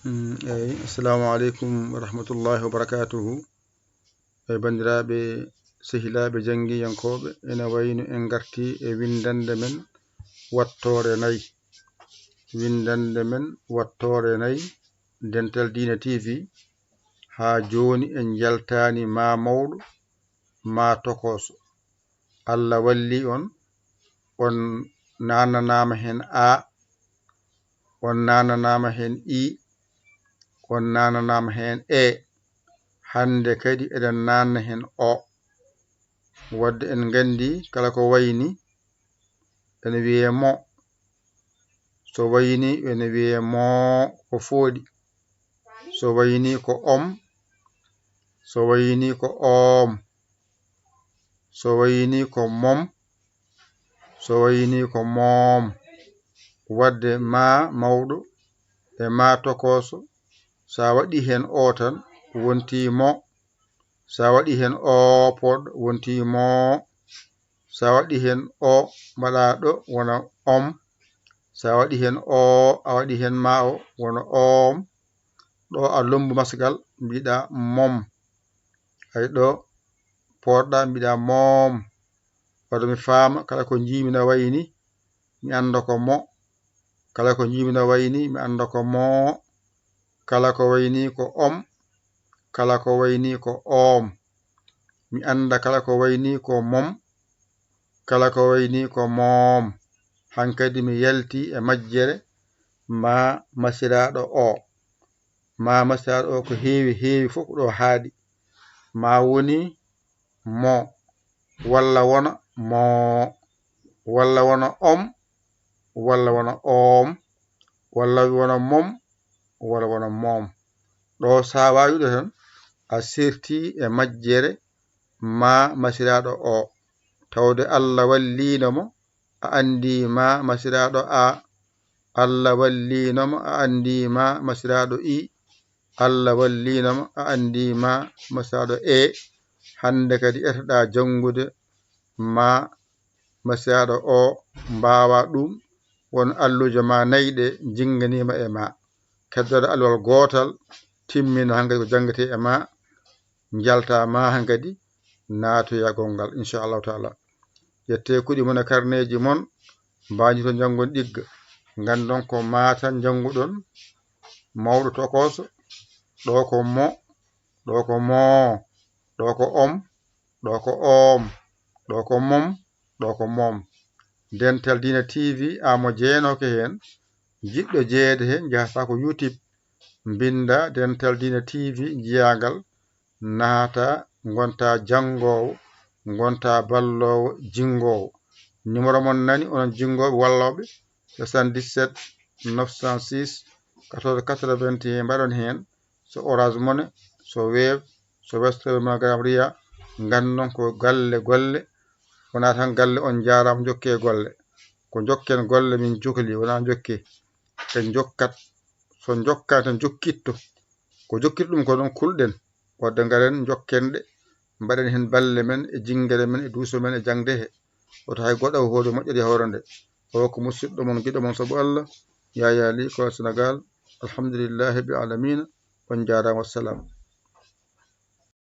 Assalamu alaikum wa rahmatullahi wa barakatuhu. Bandiraɓe sehilaɓe jangiyankoɓe, ene wayno en garti e windande men wattore nayi. Windande men wattore nayi Dental Dina TV. Ha joni en jaltani ma mawɗo ma tokoso. Allah walli on nananama hen A, on nananama hen I, on nananama hen E. Hande kadi eɗen nanna hen O. Wadde en gandi kala ko wayni ene wiye mo. So wayni ene wiye mo ko fooɗi. So wayni ko so wayni ko oom. So wayni ko mom. So wayni ko moom. Wadde ma mawɗo e ma tokoso, sa waɗi hen o tan wonti mo. Sa waɗi hen o poɗɗo wonti mo. Sa waɗi hen o mbaɗa ɗo wona om. Sa waɗi hen o a waɗi hen ma o wona oom. Ɗo a lombu masgal mbiɗa mom. Hay ɗo poɗɗa mbiɗa moom. Wadde mi faama kala ko jimi no wayni mi anda ko mo. Kala ko jimi no wayni mi anda ko mo. Kala ko wayni ko om. Kala ko wayni ko oom. Mi anda kala ko wayni ko mom. Kala ko wayni ko moom. Hankadi mi yalti e majjere ma masiraɗo o. Ma masiraɗo o ko heewi fof ɗo haaɗi. Ma woni mo, walla wona mo, walla wona om, walla wona oom, walla wona mom, walla wona moom. Ɗo sa wawiɗo tan a serti e majjere ma masiraɗo o. Tawde Allah wallinomo a andi ma masiraɗo A. Allah wallinomo a andi ma masiraɗo I. Allah wallinomo a andi ma masiraɗo E. Hande kadi eteɗa jangude ma masiraɗo o mbawa ɗum won allujo ma nayi ɗe jinganima e ma. Keddora alwal gotal timmina hankadi ko jangate e ma. Jalta ma hankadi natoya gongal inchallahu taala. Yette kuɗi mon e karneji mon mbaji to jangon ɗigga. Gandon ko ma tan janguɗon mawɗo tokoso. Ɗo ko mo, ɗo ko mo, ɗo ko om, ɗo ko oom, ɗo ko mom, ɗo ko moom. Dental Dina TV amo jeenoke hen. Jiɗɗo jeeyede hen jahata ko YouTube binda Dental Dina TV jiyagal nata gonta jangowo, gonta ballowo jingowo. Numéro mon nani onon jingoɓe walloɓe 77 906 14 81 mbaɗon hen. So Orange Money, so Wave, so Western Money Ria. Gandon ko golle wona tan galle on jarama jokke golle. Ko jokken golle min jukli wona jokke. En jokkat so jokka tan jokkitto. Ko jokkita ɗum ko ɗon kulɗen. Wadde garen jokkenɗe mbaɗen hen balle men e jingere men e duuso men e jangde he. Oto hay goɗɗo hoore moƴƴere hawrande. O ko musidɗo mon giɗo mon sabu Allah Yaya Ly ko Sénégal. Alhamdulillahi rabbil alamina. On jarama, wassalam.